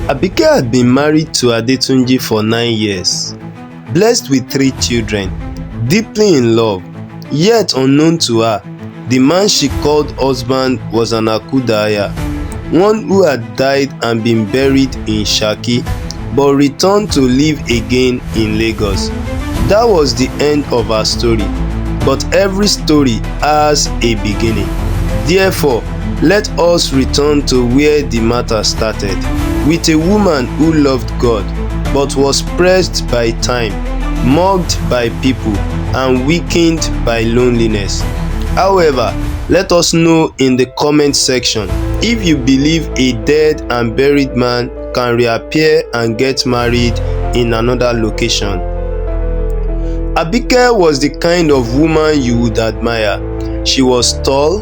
Abike had been married to Adetunji for 9 years, blessed with 3 children, deeply in love. Yet unknown to her, the man she called husband was an Akudaya, one who had died and been buried in Shaki but returned to live again in Lagos. That was the end of her story, but every story has a beginning. Therefore, let us return to where the matter started, with a woman who loved God but was pressed by time, mocked by people, and weakened by loneliness. However, let us know in the comment section if you believe a dead and buried man can reappear and get married in another location. Abike was the kind of woman you would admire. She was tall,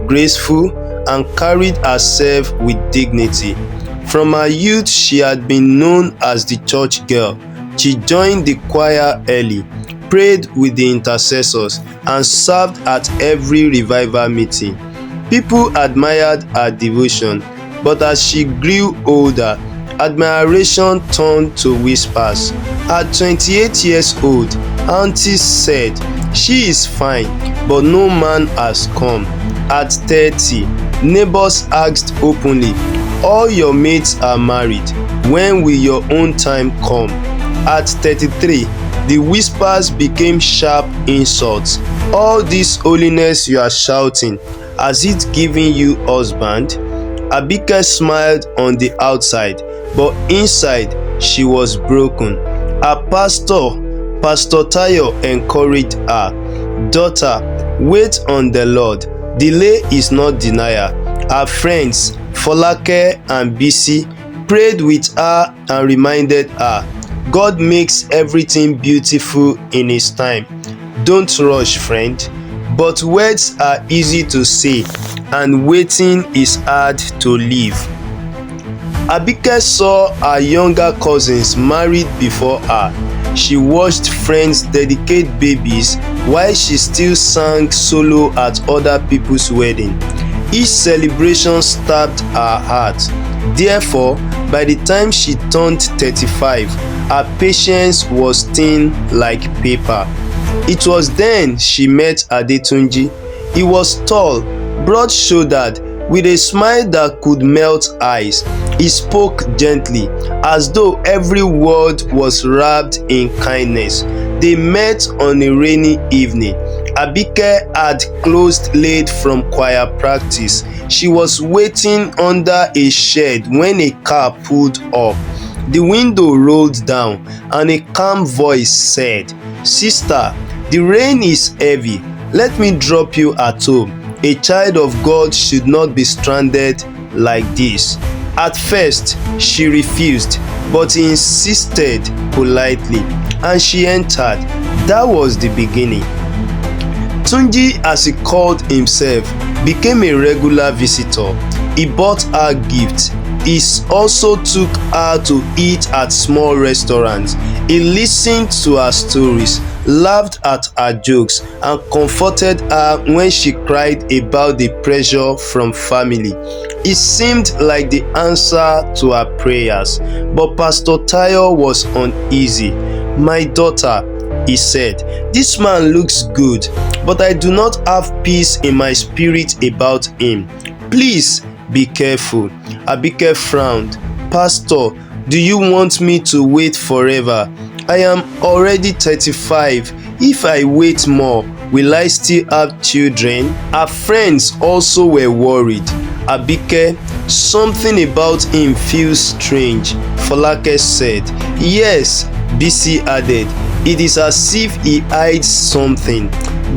graceful, and carried herself with dignity. From her youth, she had been known as the church girl. She joined the choir early, prayed with the intercessors, and served at every revival meeting. People admired her devotion, but as she grew older, admiration turned to whispers. At 28 years old, aunties said, "She is fine, but no man has come." At 30, neighbors asked openly, "All your mates are married. When will your own time come?" At 33, the whispers became sharp insults. "All this holiness you are shouting, has it given you husband?" Abike smiled on the outside, but inside she was broken. Her pastor, Pastor Tayo, encouraged her, "Daughter, wait on the Lord. Delay is not denial." Her friends, Folake and Bisi, prayed with her and reminded her, "God makes everything beautiful in His time. Don't rush, friend." But words are easy to say, and waiting is hard to live. Abike saw her younger cousins married before her. She watched friends dedicate babies while she still sang solo at other people's wedding. Each celebration stabbed her heart. Therefore, by the time she turned 35, her patience was thin like paper. It was then she met Adetunji. He was tall, broad-shouldered, with a smile that could melt eyes. He spoke gently, as though every word was wrapped in kindness. They met on a rainy evening. Abike had closed late from choir practice. She was waiting under a shed when a car pulled up. The window rolled down, and a calm voice said, "Sister, the rain is heavy. Let me drop you at home. A child of God should not be stranded like this." At first, she refused, but he insisted politely, and she entered. That was the beginning. Tunji, as he called himself, became a regular visitor. He bought her gifts. He also took her to eat at small restaurants. He listened to her stories, laughed at her jokes, and comforted her when she cried about the pressure from family. It seemed like the answer to her prayers, but Pastor Tayo was uneasy. "My daughter," he said, "this man looks good, but I do not have peace in my spirit about him. Please be careful." Abike frowned. "Pastor, do you want me to wait forever? I am already 35. If I wait more, will I still have children?" Her friends also were worried. "Abike, something about him feels strange," Folake said. "Yes," Bisi added, "it is as if he hides something.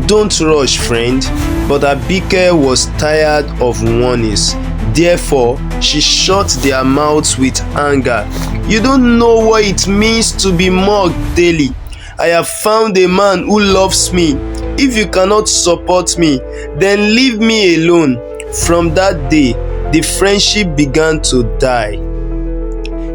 Don't rush, friend." But Abike was tired of warnings. Therefore, she shut their mouths with anger. "You don't know what it means to be mocked daily. I have found a man who loves me. If you cannot support me, then leave me alone." From that day, the friendship began to die.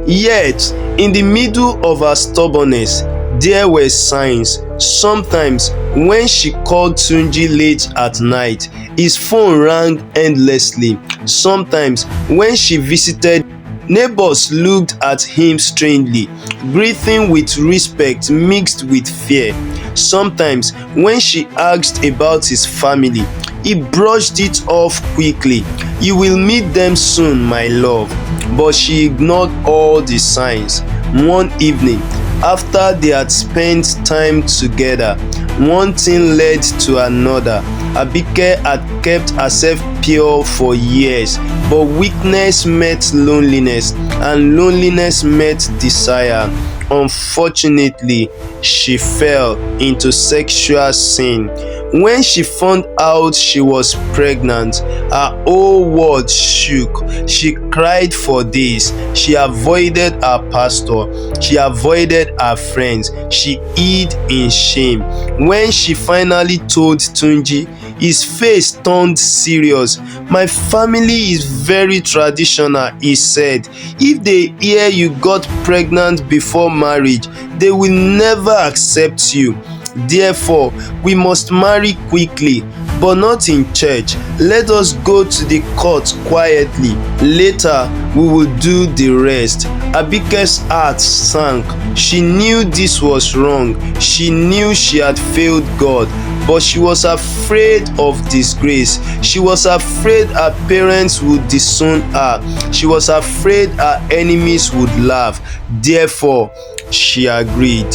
Yet, in the middle of her stubbornness, there were signs. Sometimes, when she called Tunji late at night, his phone rang endlessly. Sometimes, when she visited Neighbors looked at him strangely, greeting with respect mixed with fear. Sometimes, when she asked about his family, he brushed it off quickly. "You will meet them soon, my love." But she ignored all the signs. One evening, after they had spent time together, one thing led to another. Abike had kept herself pure for years, but weakness met loneliness, and loneliness met desire. Unfortunately, she fell into sexual sin. When she found out she was pregnant, her whole world shook. She cried for days. She avoided her pastor. She avoided her friends. She hid in shame. When she finally told Tunji, his face turned serious. "My family is very traditional," he said. "If they hear you got pregnant before marriage, they will never accept you. Therefore, we must marry quickly, but not in church. Let us go to the court quietly. Later, we will do the rest." Abike's heart sank. She knew this was wrong. She knew she had failed God, but she was afraid of disgrace. She was afraid her parents would disown her. She was afraid her enemies would laugh. Therefore, she agreed.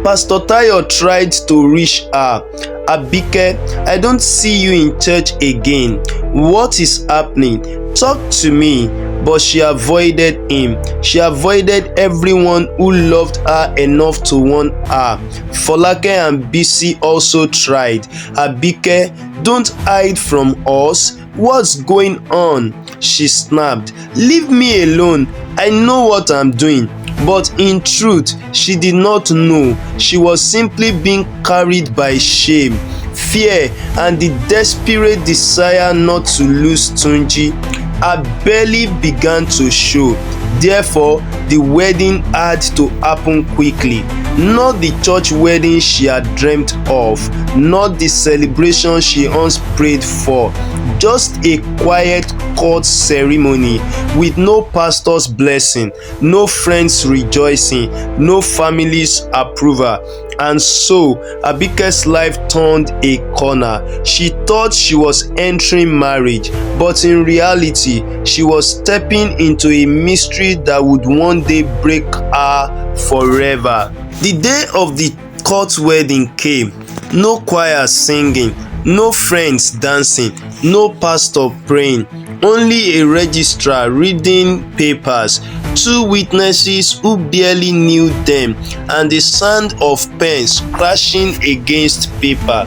Pastor Tayo tried to reach her. "Abike, I don't see you in church again. What is happening? Talk to me." But she avoided him. She avoided everyone who loved her enough to warn her. Folake and Bisi also tried. "Abike, don't hide from us. What's going on?" She snapped. "Leave me alone. I know what I'm doing." But in truth, she did not know. She was simply being carried by shame, fear, and the desperate desire not to lose Tunji. Her belly began to show. Therefore, the wedding had to happen quickly. Not the church wedding she had dreamt of, not the celebration she once prayed for. Just a quiet court ceremony with no pastor's blessing, no friends rejoicing, no family's approval. And so Abike's life turned a corner. She thought she was entering marriage, but in reality, she was stepping into a mystery that would one day break her forever. The day of the court wedding came. No choir singing, no friends dancing, no pastor praying, only a registrar reading papers, two witnesses who barely knew them, and the sound of pens crashing against paper.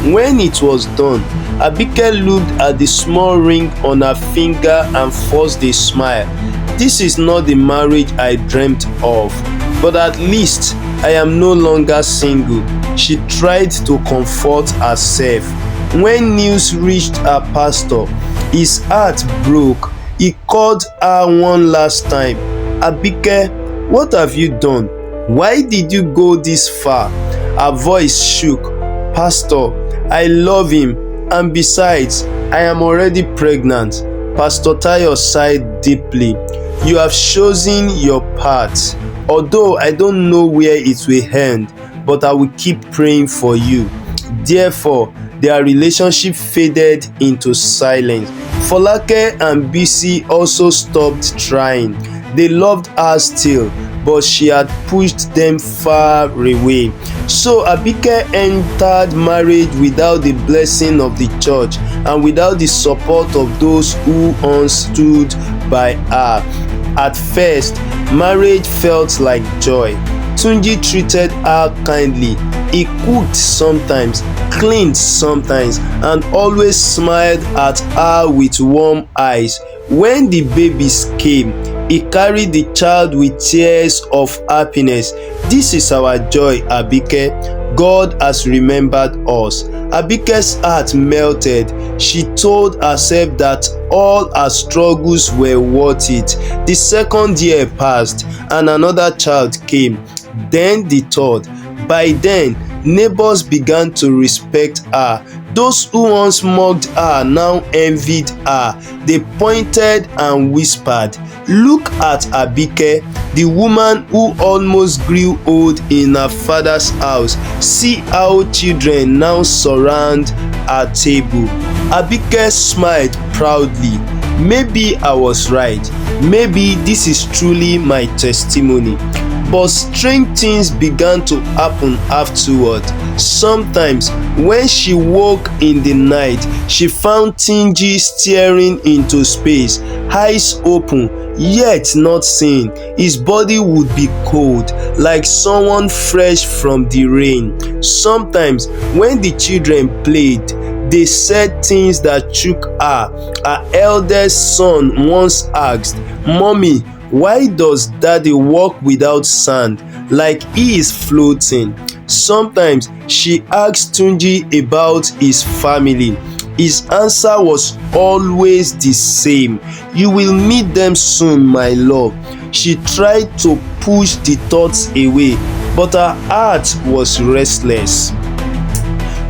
When it was done, Abike looked at the small ring on her finger and forced a smile. "This is not the marriage I dreamt of, but at least I am no longer single." She tried to comfort herself. When news reached her pastor, his heart broke. He called her one last time. "Abike, what have you done? Why did you go this far?" Her voice shook. "Pastor, I love him, and besides, I am already pregnant." Pastor Tayo sighed deeply. "You have chosen your path. Although I don't know where it will end, but I will keep praying for you." Therefore, their relationship faded into silence. Folake and Bisi also stopped trying. They loved her still, but she had pushed them far away. So Abike entered marriage without the blessing of the church and without the support of those who stood by her. At first, marriage felt like joy. Tunji treated her kindly. He cooked sometimes, cleaned sometimes, and always smiled at her with warm eyes. When the babies came, he carried the child with tears of happiness. "This is our joy, Abike. God has remembered us." Abike's heart melted. She told herself that all her struggles were worth it. The second year passed, and another child came. Then the third. By then, neighbors began to respect her. Those who once mocked her now envied her. They pointed and whispered, Look at Abike, the woman who almost grew old in her father's house. See how children now surround her table." Abike smiled proudly. Maybe I was right. Maybe this is truly my testimony. But strange things began to happen afterward. Sometimes, when she woke in the night, she found Tunji staring into space, eyes open, yet not seeing. His body would be cold, like someone fresh from the rain. Sometimes, when the children played, they said things that shook her. Her eldest son once asked, "Mommy, why does daddy walk without sand, like he is floating?" Sometimes she asked Tunji about his family. His answer was always the same: "You will meet them soon, my love." She tried to push the thoughts away, but her heart was restless.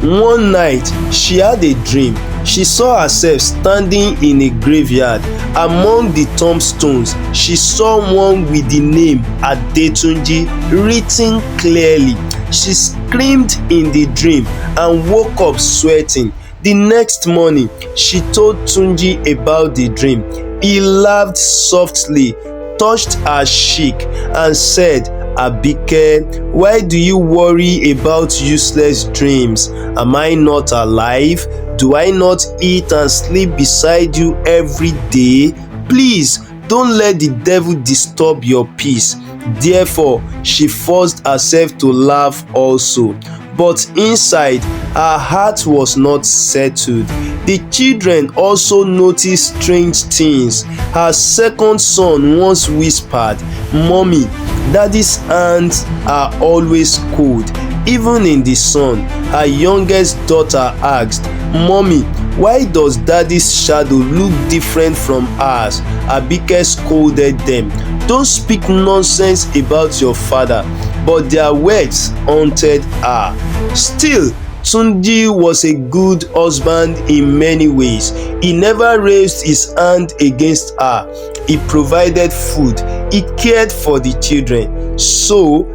One night, she had a dream. She saw herself standing in a graveyard. Among the tombstones, she saw one with the name Adetunji written clearly. She screamed in the dream and woke up sweating. The next morning, she told Tunji about the dream. He laughed softly, touched her cheek, and said, "Abike, why do you worry about useless dreams? Am I not alive? Do I not eat and sleep beside you every day? Please, don't let the devil disturb your peace." Therefore, she forced herself to laugh also. But inside, her heart was not settled. The children also noticed strange things. Her second son once whispered, "Mommy, daddy's hands are always cold, even in the sun." Her youngest daughter asked, "Mommy, why does daddy's shadow look different from ours?" Abike scolded them, "Don't speak nonsense about your father." But their words haunted her. Still, Tunji was a good husband in many ways. He never raised his hand against her. He provided food. He cared for the children. So,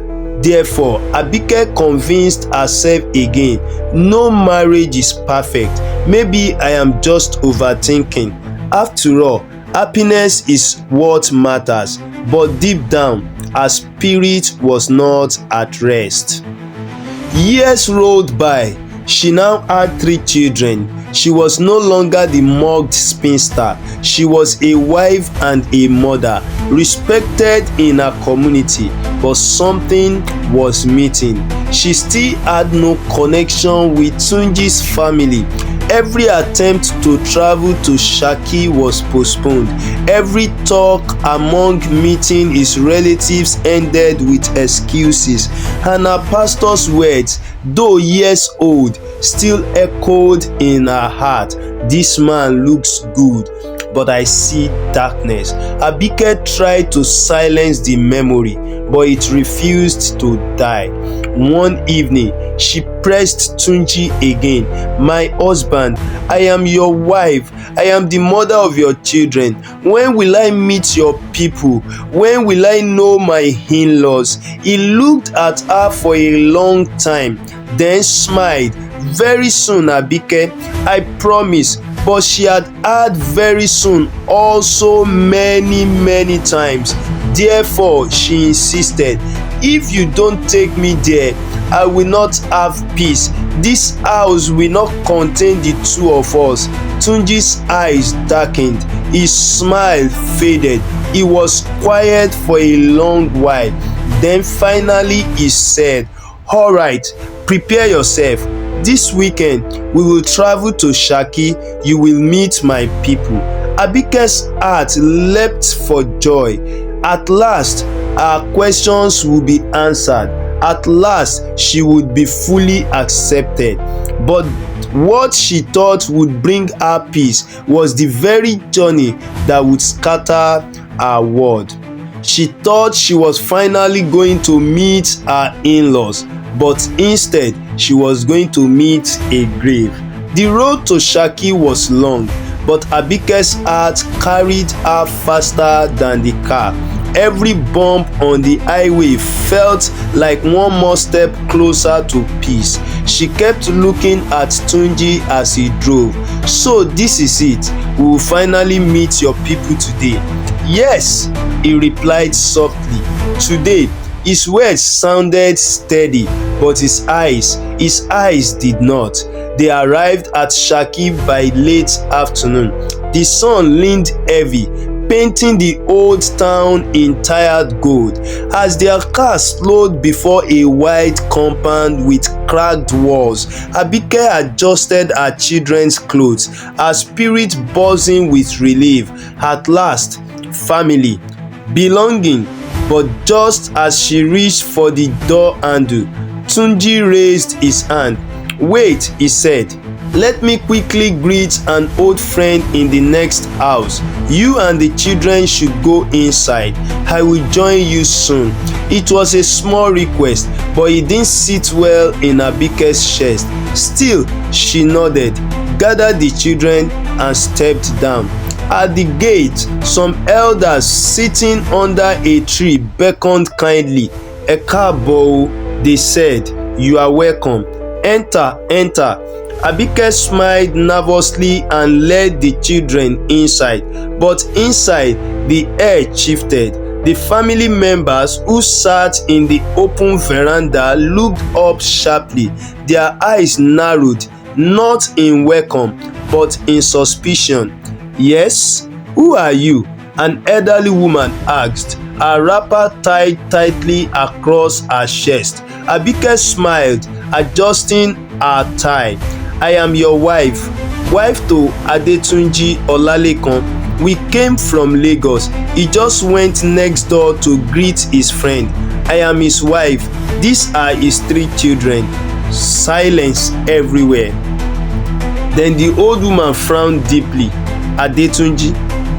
therefore, Abike convinced herself again, no marriage is perfect. Maybe I am just overthinking. After all, happiness is what matters. But deep down, her spirit was not at rest. Years rolled by. She now had 3 children. She was no longer the mugged spinster. She was a wife and a mother, respected in her community, but something was missing. She still had no connection with Tunji's family. Every attempt to travel to Shaki was postponed. Every talk among meeting his relatives ended with excuses, and her pastor's words, though years old, still echoed in her heart. "This man looks good, but I see darkness." Abike tried to silence the memory, but it refused to die. One evening, she pressed Tunji again. "My husband, I am your wife. I am the mother of your children. When will I meet your people? When will I know my in-laws?" He looked at her for a long time, then smiled. "Very soon, Abike, I promise." But she had heard "very soon" also many times. Therefore, she insisted, "If you don't take me there, I will not have peace. This house will not contain the 2 of us." Tunji's eyes darkened. His smile faded. He was quiet for a long while. Then finally he said, "All right, prepare yourself. This weekend we will travel to Shaki. You will meet my people." Abike's heart leapt for joy. At last, her questions would be answered. At last, she would be fully accepted. But what she thought would bring her peace was the very journey that would scatter her world. She thought she was finally going to meet her in-laws, but instead she was going to meet a grave. The road to Shaki was long. but Abike's heart carried her faster than the car. Every bump on the highway felt like one more step closer to peace. She kept looking at Tunji as he drove. "So this is it. We will finally meet your people today." "Yes," he replied softly. "Today." His words sounded steady, but his eyes did not. They arrived at Shaki by late afternoon. The sun leaned heavy, painting the old town in tired gold. As their car slowed before a wide compound with cracked walls, Abike adjusted her children's clothes, her spirit buzzing with relief. At last, family, belonging. But just as she reached for the door handle, Tunji raised his hand. "Wait," he said. "Let me quickly greet an old friend in the next house. You and the children should go inside. I will join you soon." It was a small request, but it didn't sit well in Abike's chest. Still, she nodded, gathered the children, and stepped down. At the gate, some elders sitting under a tree beckoned kindly. "Ẹ káàbọ̀," they said. "You are welcome. Enter, enter." Abike smiled nervously and led the children inside. But inside, the air shifted. The family members who sat in the open veranda looked up sharply. Their eyes narrowed, not in welcome, but in suspicion. "Yes, who are you?" an elderly woman asked, her wrapper tied tightly across her chest. Abike smiled, adjusting her tie. "I am your wife to Adetunji Olalekan. We came from Lagos. He just went next door to greet his friend. I am his wife. These are his 3 children." Silence everywhere. Then the old woman frowned deeply. "Adetunji?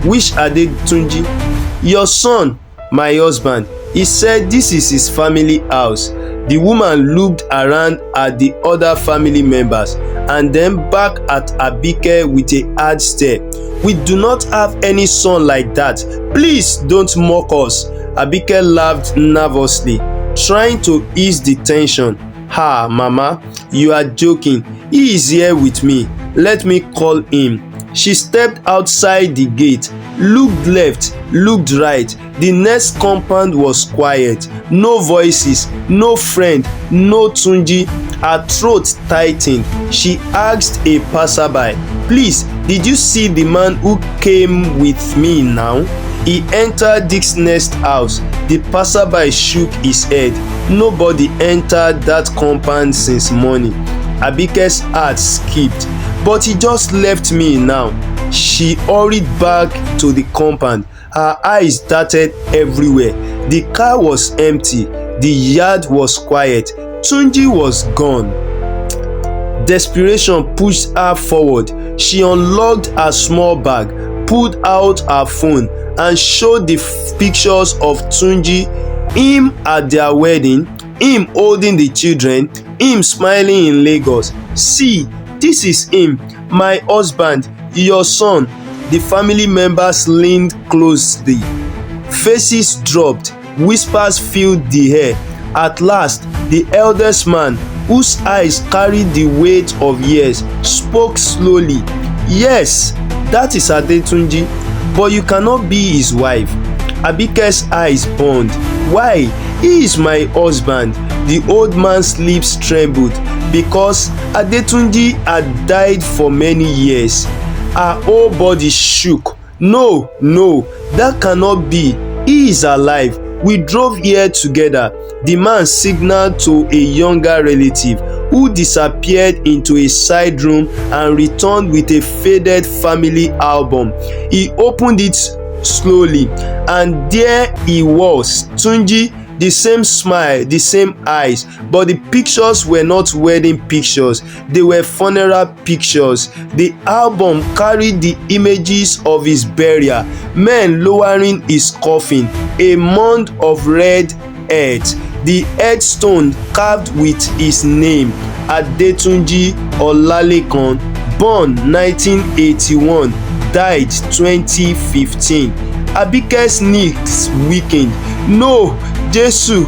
Which Adetunji?" "Your son, my husband. He said this is his family house." The woman looked around at the other family members and then back at Abike with a hard stare. "We do not have any son like that. Please don't mock us." Abike laughed nervously, trying to ease the tension. "Ha, Mama, you are joking. He is here with me. Let me call him." She stepped outside the gate, looked left, looked right. The next compound was quiet. No voices, no friend, no Tunji. Her throat tightened. She asked a passerby, "Please, did you see the man who came with me now?" He entered this next house. The passerby shook his head. Nobody entered that compound since morning. Abike's heart skipped. "But he just left me now." She hurried back to the compound. Her eyes darted everywhere. The car was empty. The yard was quiet. Tunji was gone. Desperation pushed her forward. She unlocked her small bag, pulled out her phone, and showed the pictures of Tunji, him at their wedding, him holding the children, him smiling in Lagos. "See, this is him, my husband, your son." The family members leaned closely. Faces dropped, whispers filled the air. At last, the eldest man, whose eyes carried the weight of years, spoke slowly. "Yes, that is Adetunji, but you cannot be his wife." Abike's eyes burned. "Why? He is my husband." The old man's lips trembled because Adetunji had died for many years. Her whole body shook. No, that cannot be. He is alive. We drove here together." The man signaled to a younger relative who disappeared into a side room and returned with a faded family album. He opened it slowly, and there he was, Tunji, the same smile, the same eyes, but the pictures were not wedding pictures, they were funeral pictures. The album carried the images of his burial, men lowering his coffin, a mound of red earth, the headstone carved with his name, Adetunji Olalekan, born 1981, died 2015. Abike's knees weakened. "No, Jesu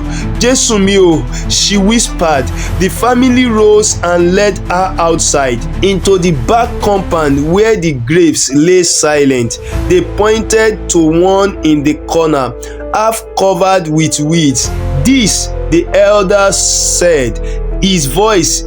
mi o," she whispered. The family rose and led her outside into the back compound where the graves lay silent. They pointed to one in the corner, half covered with weeds. "This," the elders said, his voice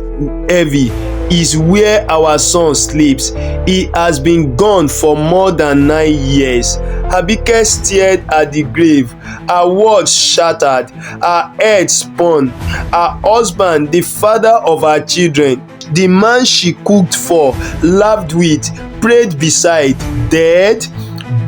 heavy, "is where our son sleeps. He has been gone for more than 9 years." Abike stared at the grave. Her world shattered. Her head spun. Her husband, the father of her children, the man she cooked for, laughed with, prayed beside, dead?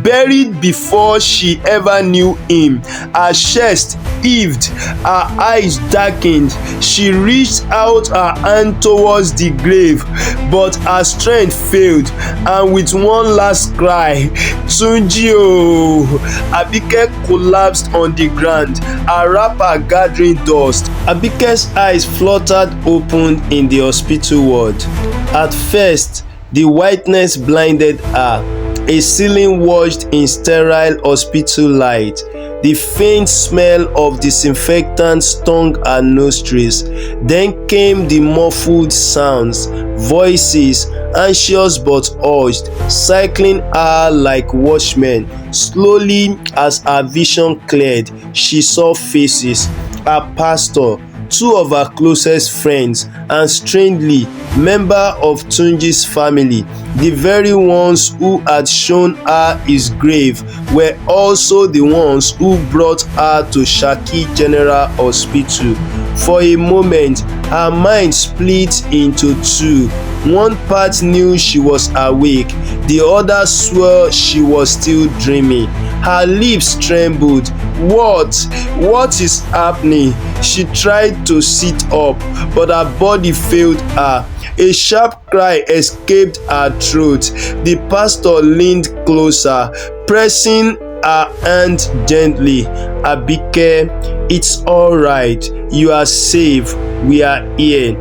Buried before she ever knew him. Her chest heaved, her eyes darkened. She reached out her hand towards the grave, but her strength failed, and with one last cry, "Tunji o!" Abike collapsed on the ground, her wrapper gathering dust. Abike's eyes fluttered open in the hospital ward. At first, the whiteness blinded her. A ceiling washed in sterile hospital light. The faint smell of disinfectant stung her nostrils. Then came the muffled sounds, voices, anxious but hushed, cycling her like watchmen. Slowly, as her vision cleared, she saw faces. Her pastor, two of her closest friends, and strangely, member of Tunji's family, the very ones who had shown her his grave, were also the ones who brought her to Shaki General Hospital. For a moment, her mind split into two. One part knew she was awake, the other swore she was still dreaming. Her lips trembled. What is happening? She tried to sit up, but her body failed her. A sharp cry escaped her throat. The pastor leaned closer, pressing her hand gently. "Abike, it's all right. You are safe. We are here."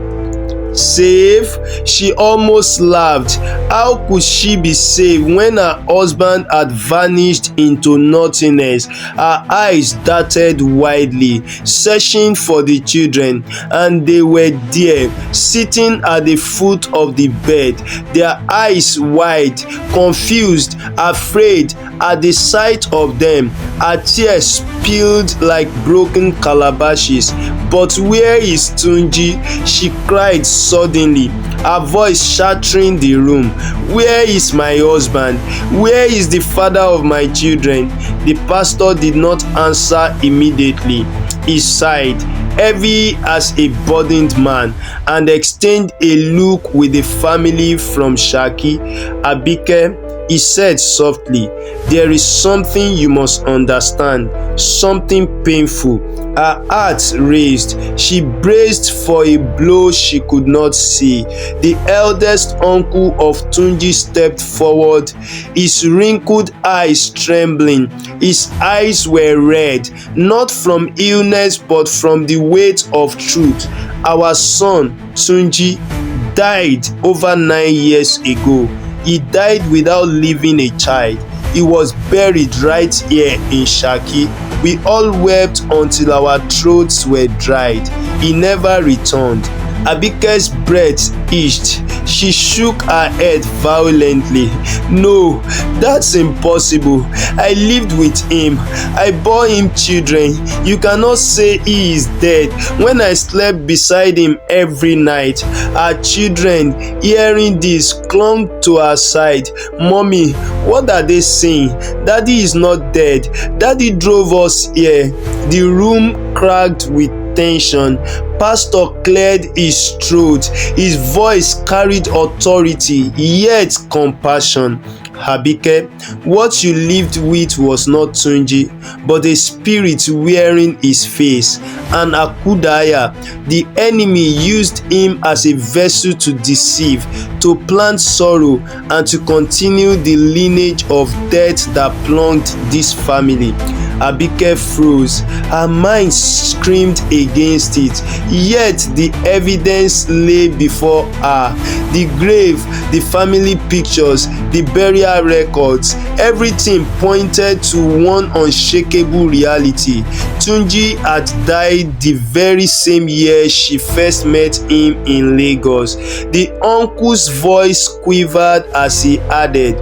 Safe? She almost laughed. How could she be safe when her husband had vanished into nothingness? Her eyes darted widely, searching for the children, and they were there, sitting at the foot of the bed, their eyes wide, confused, afraid. At the sight of them, her tears spilled like broken calabashes. "But where is Tunji?" she cried suddenly, her voice shattering the room. "Where is my husband? Where is the father of my children?" The pastor did not answer immediately. He sighed, heavy as a burdened man, and exchanged a look with the family from Shaki. "Abike," he said softly, "there is something you must understand, something painful." Her heart raised. She braced for a blow she could not see. The eldest uncle of Tunji stepped forward, his wrinkled eyes trembling. His eyes were red, not from illness but from the weight of truth. "Our son, Tunji, died over 9 years ago. He died without leaving a child. He was buried right here in Shaki. We all wept until our throats were dried. He never returned." Abike's breath itched. She shook her head violently. "No, that's impossible. I lived with him. I bore him children. You cannot say he is dead when I slept beside him every night." Her children, hearing this, clung to her side. "Mommy, what are they saying? Daddy is not dead. Daddy drove us here." The room cracked with tension. Pastor cleared his throat. His voice carried authority, yet compassion. "Abike, what you lived with was not Tunji, but a spirit wearing his face. An Akudaya. The enemy used him as a vessel to deceive, to plant sorrow, and to continue the lineage of death that plumbed this family." Abike froze. Her mind screamed against it, yet the evidence lay before her. The grave, the family pictures, the burial records, everything pointed to one unshakable reality. Tunji had died the very same year she first met him in Lagos. The uncle's voice quivered as he added,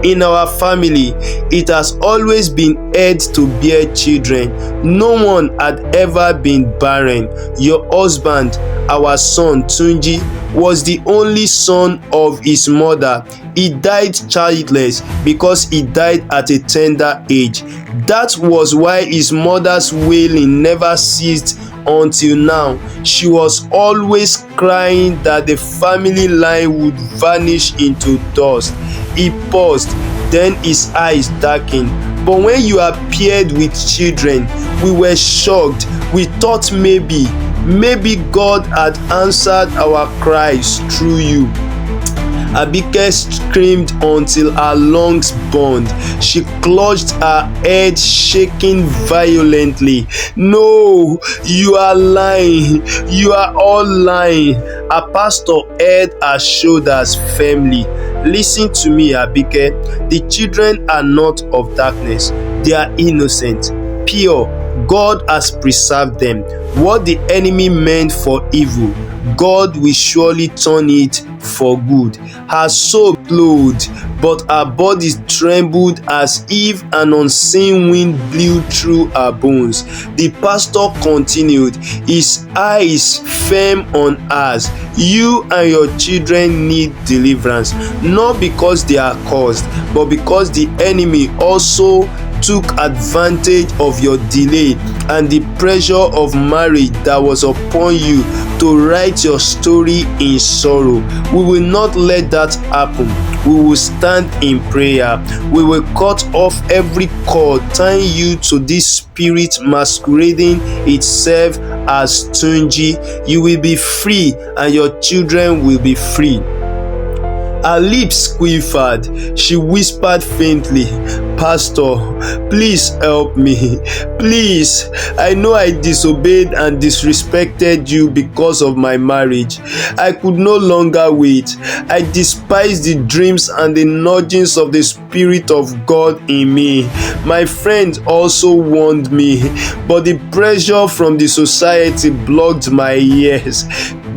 "In our family, it has always been hard to bear children. No one had ever been barren. Your husband, our son Tunji, was the only son of his mother. He died childless because he died at a tender age. That was why his mother's wailing never ceased until now. She was always crying that the family line would vanish into dust." He paused, then his eyes darkened. "But when you appeared with children, we were shocked. We thought maybe God had answered our cries through you." Abike screamed until her lungs burned. She clutched her head, shaking violently. "No, you are lying. You are all lying." Her pastor held her shoulders firmly. "Listen to me, Abike. The children are not of darkness. They are innocent, pure. God has preserved them. What the enemy meant for evil, God will surely turn it for good." Her soul glowed, but her body trembled as if an unseen wind blew through her bones. The pastor continued, his eyes firm on hers. "You and your children need deliverance, not because they are cursed, but because the enemy also took advantage of your delay and the pressure of marriage that was upon you to write your story in sorrow. We will not let that happen. We will stand in prayer. We will cut off every cord tying you to this spirit masquerading itself as Tunji. You will be free and your children will be free." Her lips quivered. She whispered faintly, "Pastor, please help me. Please, I know I disobeyed and disrespected you because of my marriage. I could no longer wait. I despised the dreams and the nudgings of the Spirit of God in me. My friends also warned me, but the pressure from the society blocked my ears."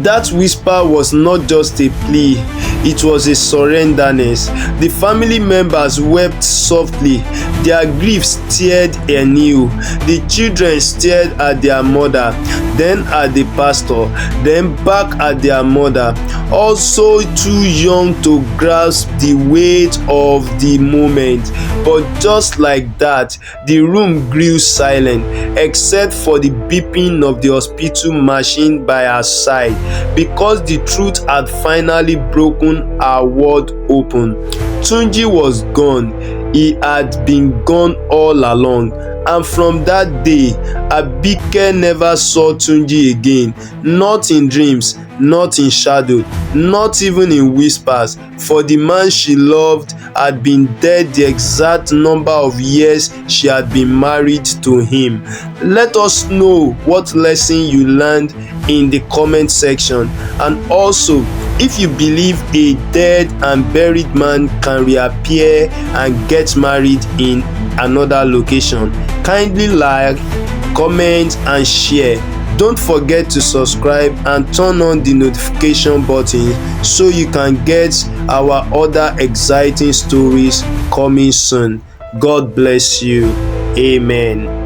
That whisper was not just a plea, it was a surrenderness. The family members wept softly. Their grief stirred anew. The children stared at their mother, then at the pastor, then back at their mother, also too young to grasp the weight of the moment. But just like that, the room grew silent, except for the beeping of the hospital machine by her side, because the truth had finally broken her world open. Tunji was gone. He had been gone all along. And from that day, Abike never saw Tunji again, not in dreams, not in shadow, not even in whispers, for the man she loved had been dead the exact number of years she had been married to him. Let us know what lesson you learned in the comment section, and also if you believe a dead and buried man can reappear and get married in another location. Kindly like, comment and share. Don't forget to subscribe and turn on the notification button so you can get our other exciting stories coming soon. God bless you. Amen.